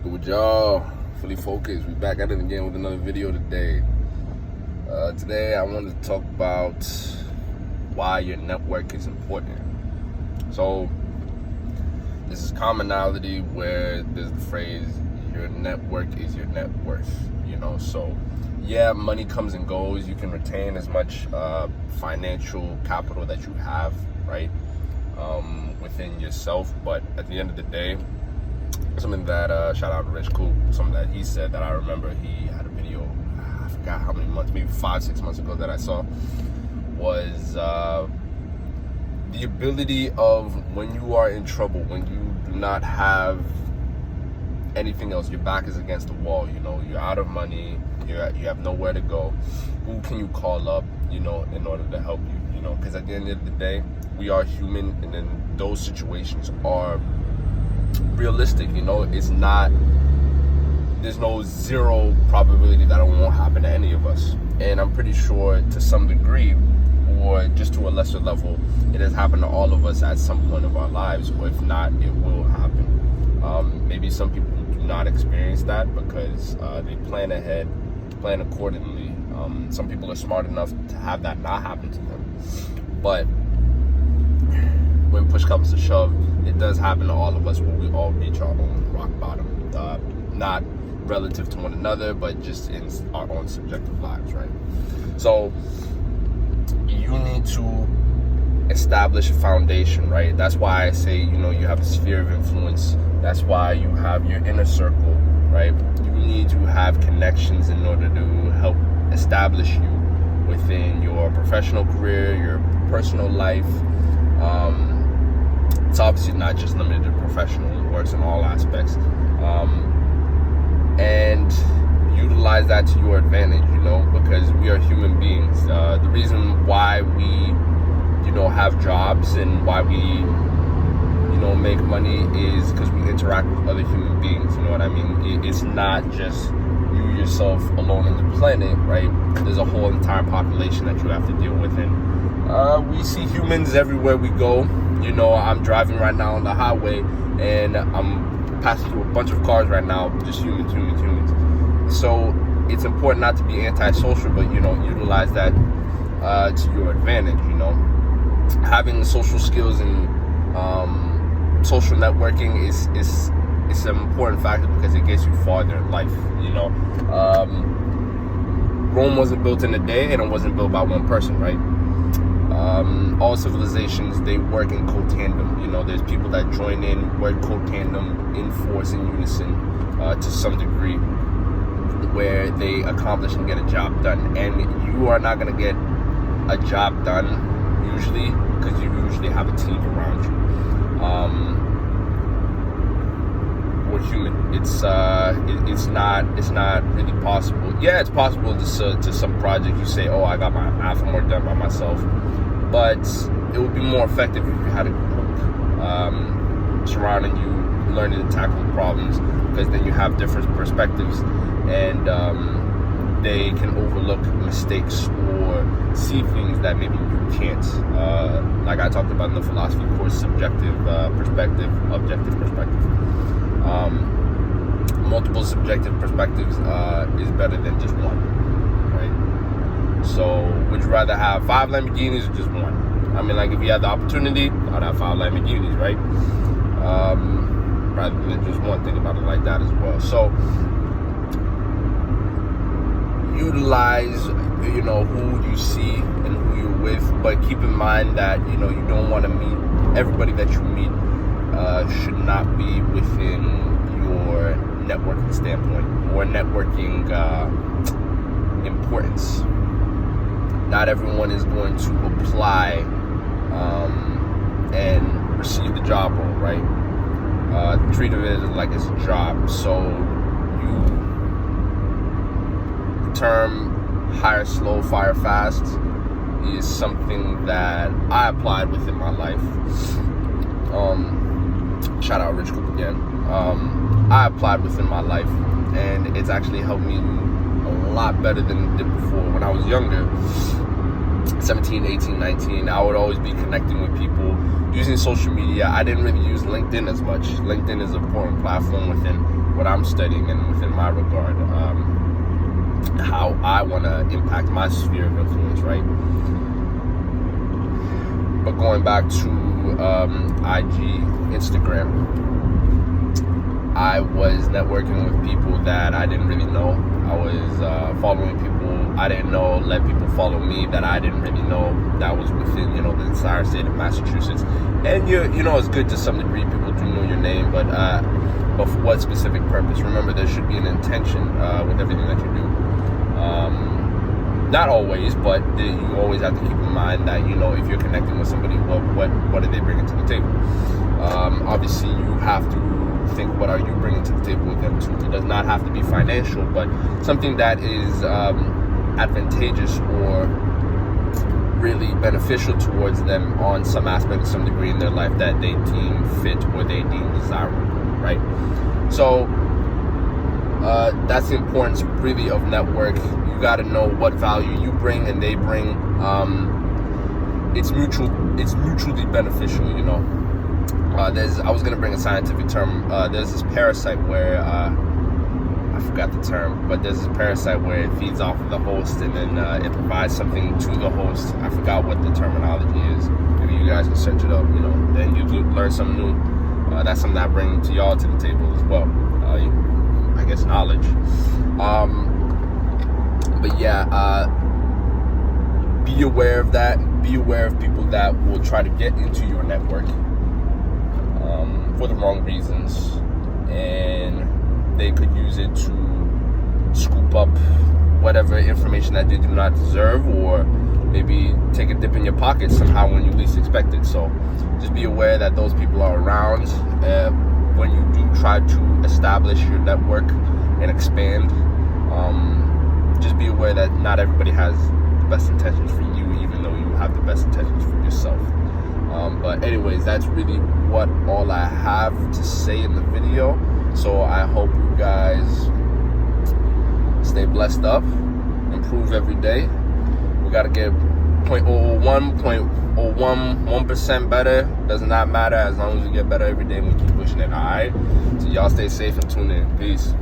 Good with y'all. Fully focused. We back at it again with another video today. Today I wanted to talk about why your network is important. So this is commonality where there's the phrase, your network is your net worth. So yeah, money comes and goes. You can retain as much financial capital that you have, right, within yourself. But at the end of the day, something that shout out to Rich Coop, something that he said that I remember, he had a video, I forgot how many months, maybe 5-6 months ago, that I saw, was the ability of when you are in trouble, when you do not have anything else, your back is against the wall, you're out of money, you have nowhere to go, who can you call up, in order to help you, because at the end of the day, we are human, and then those situations are realistic. It's not, there's no zero probability that it won't happen to any of us, and I'm pretty sure to some degree, or just to a lesser level, it has happened to all of us at some point of our lives, or if not, it will happen. Maybe some people do not experience that because they plan ahead, plan accordingly. Some people are smart enough to have that not happen to them, but when push comes to shove, it does happen to all of us where we all reach our own rock bottom, not relative to one another, but just in our own subjective lives, right? So you need to establish a foundation, right? That's why I say, you have a sphere of influence. That's why you have your inner circle, right? You need to have connections in order to help establish you within your professional career, your personal life. It's obviously not just limited to professional, it works in all aspects. And utilize that to your advantage, because we are human beings. The reason why we, have jobs and why we, make money is because we interact with other human beings, you know what I mean? It's not just you yourself alone on the planet, right? There's a whole entire population that you have to deal with, and we see humans everywhere we go. I'm driving right now on the highway, and I'm passing through a bunch of cars right now, just humans. So it's important not to be antisocial, but utilize that to your advantage. Having social skills and social networking is an important factor because it gets you farther in life. Rome wasn't built in a day, and it wasn't built by one person, right? All civilizations, they work in co-tandem. There's people that join in, work co-tandem, in force, in unison, to some degree, where they accomplish and get a job done. And you are not going to get a job done usually because you usually have a team around you. We're human. It's not really possible. Yeah, it's possible to some project you say, oh, I got my half homework done by myself, but it would be more effective if you had a group surrounding you, learning to tackle problems, because then you have different perspectives, and they can overlook mistakes or see things that maybe you can't. Like I talked about in the philosophy course, subjective perspective, objective perspective. Multiple subjective perspectives is better than just one, right? So would you rather have 5 Lamborghinis or just one? I mean, like, if you had the opportunity, I'd have 5 Lamborghinis, right? Rather than just one. Think about it like that as well. So utilize, who you see and who you're with, but keep in mind that, you don't want to meet everybody that you meet. Should not be within your networking standpoint or networking importance. Not everyone is going to apply and receive the job role, right? Treat it like it's a job. So the term hire slow, fire fast is something that I applied within my life. Shout out Rich Coop again. I applied within my life, and it's actually helped me a lot better than it did before. When I was younger, 17, 18, 19, I would always be connecting with people using social media. I didn't really use LinkedIn as much. LinkedIn is an important platform within what I'm studying and within my regard, how I want to impact my sphere of influence, right? But going back to IG, Instagram, I was networking with people that I didn't really know. I was following people I didn't know, let people follow me that I didn't really know, that was within, the entire state of Massachusetts. And it's good to some degree, people do know your name, but for what specific purpose? Remember, there should be an intention with everything that you do. Not always, but you always have to keep in mind that, if you're connecting with somebody, what are they bringing to the table? Obviously, you have to think, what are you bringing to the table with them too? It does not have to be financial, but something that is advantageous or really beneficial towards them on some aspect, some degree in their life that they deem fit or they deem desirable, right? So that's the importance really of network. You got to know what value you bring and they bring. It's mutually beneficial, I was going to bring a scientific term. There's this parasite where, I forgot the term, but there's this parasite where it feeds off of the host and then it provides something to the host. I forgot what the terminology is. Maybe you guys can search it up, then you learn something new. That's something I bring to y'all to the table as well. I guess knowledge. But yeah, be aware of that. Be aware of people that will try to get into your network for the wrong reasons, and they could use it to scoop up whatever information that they do not deserve, or maybe take a dip in your pocket somehow when you least expect it. So just be aware that those people are around when you do try to establish your network and expand. Just be aware that not everybody has the best intentions for you, even though you have the best intentions for yourself. But anyways, that's really what all I have to say in the video. So I hope you guys stay blessed up, improve every day. We got to get 0.01% better. Does not matter, as long as we get better every day and we keep pushing it. All right, so y'all stay safe and tune in. Peace.